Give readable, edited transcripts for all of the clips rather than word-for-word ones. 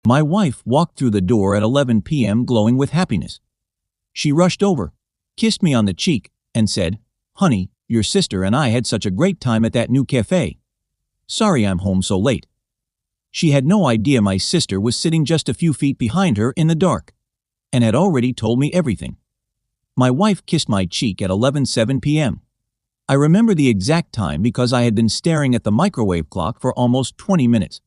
My wife walked through the door at 11 p.m. glowing with happiness. She rushed over, kissed me on the cheek, and said, "Honey, your sister and I had such a great time at that new cafe. Sorry I'm home so late." She had no idea my sister was sitting just a few feet behind her in the dark, and had already told me everything. My wife kissed my cheek at 11:07 p.m. I remember the exact time because I had been staring at the microwave clock for almost 20 minutes.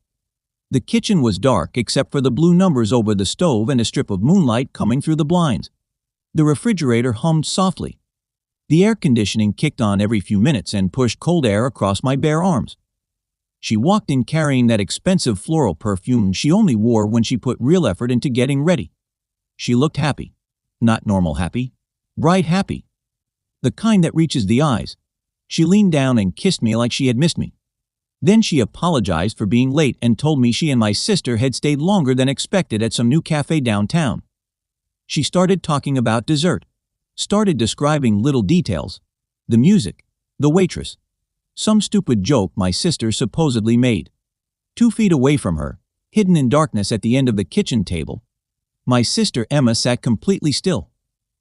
The kitchen was dark except for the blue numbers over the stove and a strip of moonlight coming through the blinds. The refrigerator hummed softly. The air conditioning kicked on every few minutes and pushed cold air across my bare arms. She walked in carrying that expensive floral perfume she only wore when she put real effort into getting ready. She looked happy. Not normal happy. Bright happy. The kind that reaches the eyes. She leaned down and kissed me like she had missed me. Then she apologized for being late and told me she and my sister had stayed longer than expected at some new cafe downtown. She started talking about dessert. Started describing little details. The music. The waitress. Some stupid joke my sister supposedly made. 2 feet away from her, hidden in darkness at the end of the kitchen table, my sister Emma sat completely still.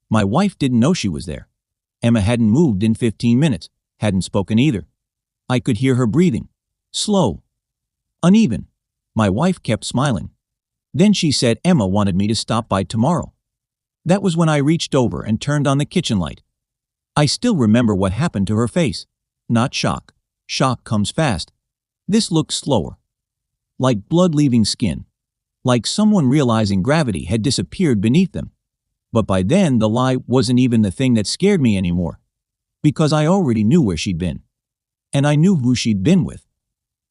My wife didn't know she was there. Emma hadn't moved in 15 minutes, hadn't spoken either. I could hear her breathing. Slow. Uneven. My wife kept smiling. Then she said Emma wanted me to stop by tomorrow. That was when I reached over and turned on the kitchen light. I still remember what happened to her face. Not shock. Shock comes fast. This looked slower. Like blood leaving skin. Like someone realizing gravity had disappeared beneath them. But by then the lie wasn't even the thing that scared me anymore. Because I already knew where she'd been. And I knew who she'd been with.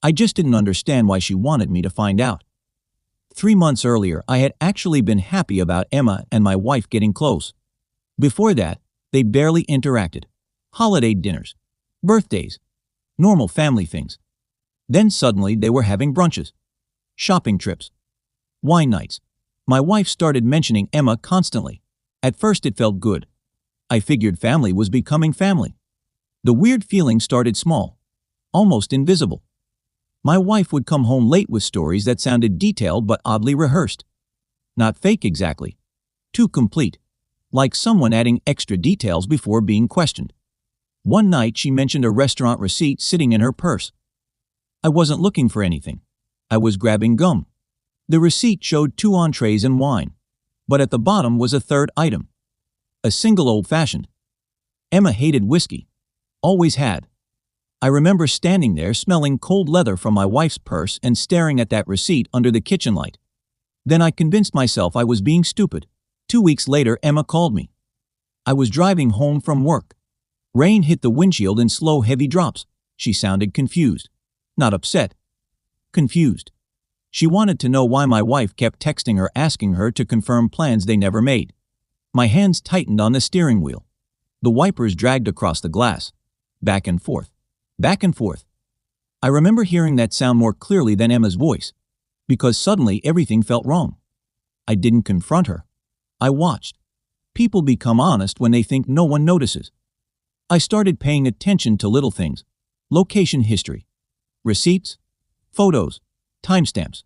I just didn't understand why she wanted me to find out. 3 months earlier, I had actually been happy about Emma and my wife getting close. Before that, they barely interacted. Holiday dinners. Birthdays. Normal family things. Then suddenly they were having brunches. Shopping trips. Wine nights. My wife started mentioning Emma constantly. At first it felt good. I figured family was becoming family. The weird feeling started small. Almost invisible. My wife would come home late with stories that sounded detailed but oddly rehearsed. Not fake exactly. Too complete. Like someone adding extra details before being questioned. One night she mentioned a restaurant receipt sitting in her purse. I wasn't looking for anything. I was grabbing gum. The receipt showed 2 entrees and wine. But at the bottom was a third item. A single old-fashioned. Emma hated whiskey. Always had. I remember standing there smelling cold leather from my wife's purse and staring at that receipt under the kitchen light. Then I convinced myself I was being stupid. 2 weeks later, Emma called me. I was driving home from work. Rain hit the windshield in slow, heavy drops. She sounded confused. Not upset. Confused. She wanted to know why my wife kept texting her asking her to confirm plans they never made. My hands tightened on the steering wheel. The wipers dragged across the glass. Back and forth. Back and forth. I remember hearing that sound more clearly than Emma's voice, because suddenly everything felt wrong. I didn't confront her. I watched. People become honest when they think no one notices. I started paying attention to little things. Location history. Receipts. Photos. Timestamps.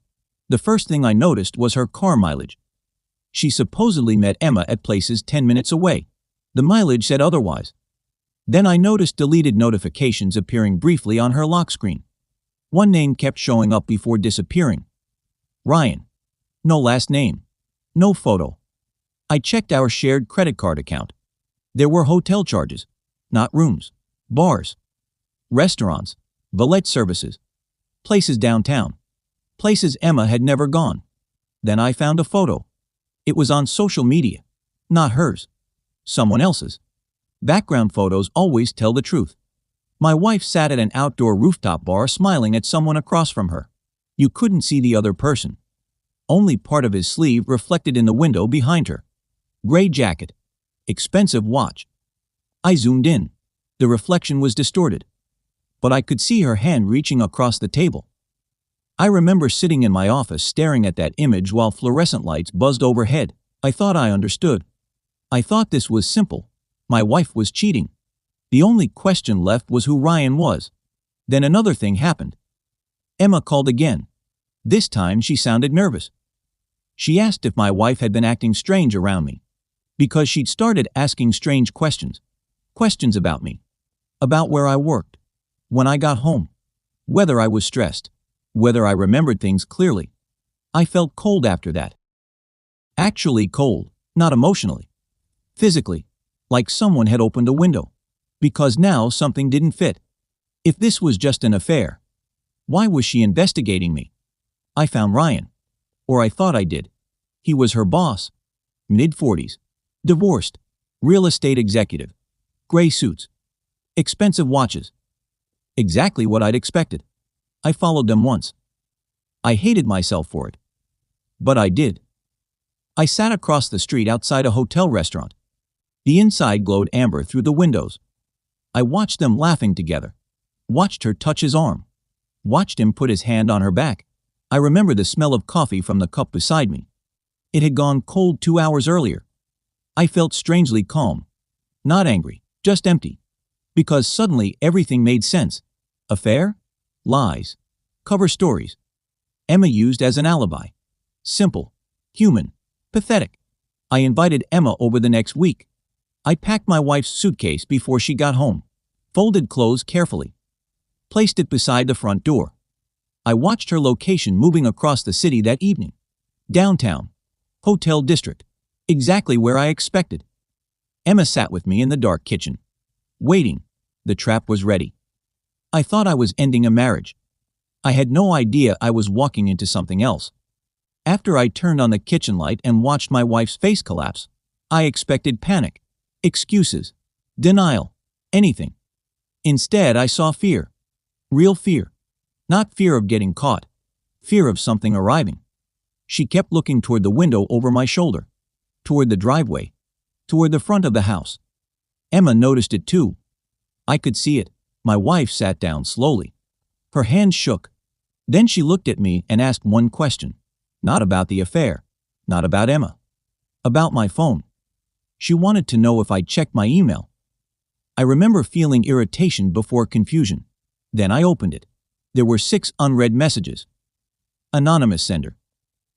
The first thing I noticed was her car mileage. She supposedly met Emma at places 10 minutes away. The mileage said otherwise. Then I noticed deleted notifications appearing briefly on her lock screen. One name kept showing up before disappearing. Ryan. No last name. No photo. I checked our shared credit card account. There were hotel charges. Not rooms. Bars. Restaurants. Valet services. Places downtown. Places Emma had never gone. Then I found a photo. It was on social media. Not hers. Someone else's. Background photos always tell the truth. My wife sat at an outdoor rooftop bar smiling at someone across from her. You couldn't see the other person. Only part of his sleeve reflected in the window behind her. Gray jacket. Expensive watch. I zoomed in. The reflection was distorted. But I could see her hand reaching across the table. I remember sitting in my office staring at that image while fluorescent lights buzzed overhead. I thought I understood. I thought this was simple. My wife was cheating. The only question left was who Ryan was. Then another thing happened. Emma called again. This time she sounded nervous. She asked if my wife had been acting strange around me, because she'd started asking strange questions. Questions about me, about where I worked, when I got home, whether I was stressed, whether I remembered things clearly. I felt cold after that. Actually cold, not emotionally. Physically, like someone had opened a window. Because now something didn't fit. If this was just an affair, why was she investigating me? I found Ryan. Or I thought I did. He was her boss. Mid-40s. Divorced. Real estate executive. Gray suits. Expensive watches. Exactly what I'd expected. I followed them once. I hated myself for it. But I did. I sat across the street outside a hotel restaurant. The inside glowed amber through the windows. I watched them laughing together. Watched her touch his arm. Watched him put his hand on her back. I remember the smell of coffee from the cup beside me. It had gone cold 2 hours earlier. I felt strangely calm. Not angry, just empty. Because suddenly everything made sense. Affair? Lies. Cover stories. Emma used as an alibi. Simple. Human. Pathetic. I invited Emma over the next week. I packed my wife's suitcase before she got home. Folded clothes carefully. Placed it beside the front door. I watched her location moving across the city that evening. Downtown. Hotel district. Exactly where I expected. Emma sat with me in the dark kitchen. Waiting. The trap was ready. I thought I was ending a marriage. I had no idea I was walking into something else. After I turned on the kitchen light and watched my wife's face collapse, I expected panic, excuses, denial, anything. Instead, I saw fear. Real fear. Not fear of getting caught. Fear of something arriving. She kept looking toward the window over my shoulder. Toward the driveway. Toward the front of the house. Emma noticed it too. I could see it. My wife sat down slowly. Her hands shook. Then she looked at me and asked one question. Not about the affair. Not about Emma. About my phone. She wanted to know if I'd checked my email. I remember feeling irritation before confusion. Then I opened it. There were 6 unread messages. Anonymous sender.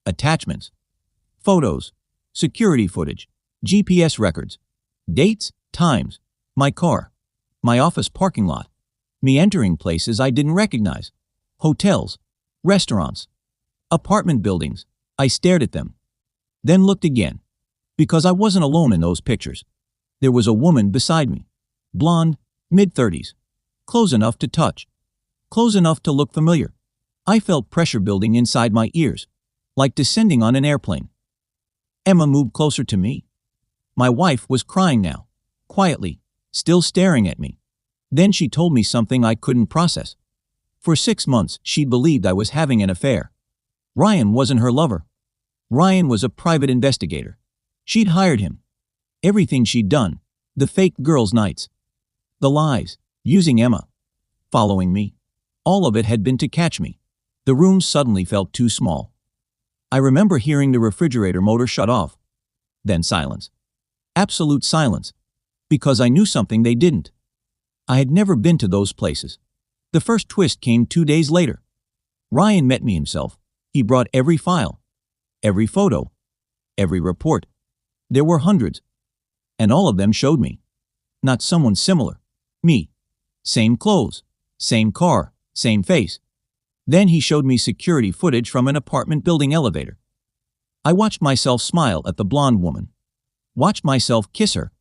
Attachments. Photos. Security footage. GPS records. Dates, times. My car. My office parking lot. Me entering places I didn't recognize. Hotels. Restaurants. Apartment buildings. I stared at them. Then looked again. Because I wasn't alone in those pictures. There was a woman beside me. Blonde, mid-30s. Close enough to touch. Close enough to look familiar. I felt pressure building inside my ears, like descending on an airplane. Emma moved closer to me. My wife was crying now, quietly, still staring at me. Then she told me something I couldn't process. For 6 months, she'd believed I was having an affair. Ryan wasn't her lover. Ryan was a private investigator. She'd hired him. Everything she'd done, the fake girls' nights, the lies, using Emma, following me, all of it had been to catch me. The room suddenly felt too small. I remember hearing the refrigerator motor shut off. Then silence. Absolute silence. Because I knew something they didn't. I had never been to those places. The first twist came 2 days later. Ryan met me himself. He brought every file, every photo, every report. There were hundreds. And all of them showed me. Not someone similar. Me. Same clothes, same car, same face. Then he showed me security footage from an apartment building elevator. I watched myself smile at the blonde woman. Watched myself kiss her.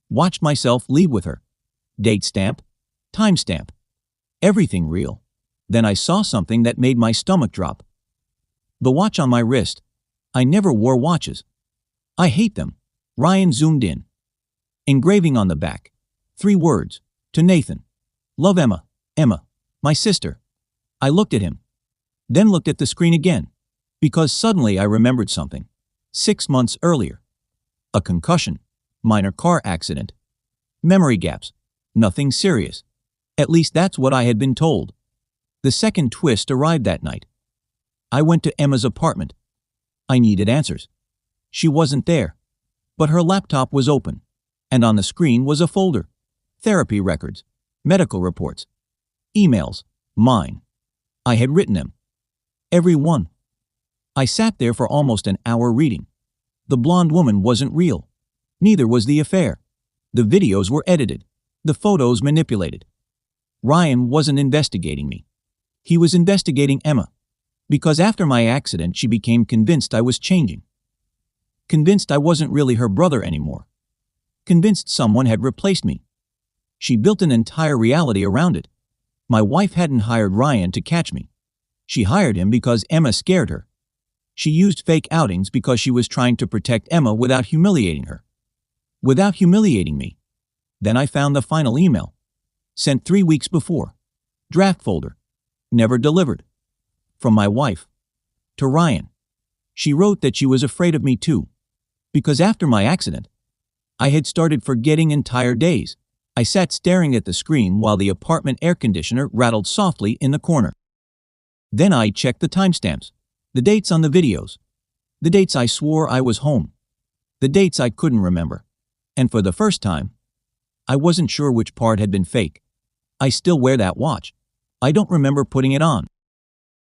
Watched myself leave with her. Date stamp. Time stamp. Everything real. Then I saw something that made my stomach drop. The watch on my wrist. I never wore watches. I hate them. Ryan zoomed in. Engraving on the back. 3 words. To Nathan. Love Emma. Emma. My sister. I looked at him. Then looked at the screen again. Because suddenly I remembered something. 6 months earlier. A concussion. Minor car accident. Memory gaps. Nothing serious. At least that's what I had been told. The second twist arrived that night. I went to Emma's apartment. I needed answers. She wasn't there. But her laptop was open. And on the screen was a folder. Therapy records. Medical reports. Emails. Mine. I had written them. Every one. I sat there for almost an hour reading. The blonde woman wasn't real. Neither was the affair. The videos were edited. The photos manipulated. Ryan wasn't investigating me. He was investigating Emma. Because after my accident, she became convinced I was changing. Convinced I wasn't really her brother anymore. Convinced someone had replaced me. She built an entire reality around it. My wife hadn't hired Ryan to catch me. She hired him because Emma scared her. She used fake outings because she was trying to protect Emma without humiliating her. Without humiliating me. Then I found the final email. Sent 3 weeks before. Draft folder. Never delivered. From my wife. To Ryan. She wrote that she was afraid of me too. Because after my accident, I had started forgetting entire days. I sat staring at the screen while the apartment air conditioner rattled softly in the corner. Then I checked the timestamps, the dates on the videos, the dates I swore I was home, the dates I couldn't remember. And for the first time, I wasn't sure which part had been fake. I still wear that watch. I don't remember putting it on.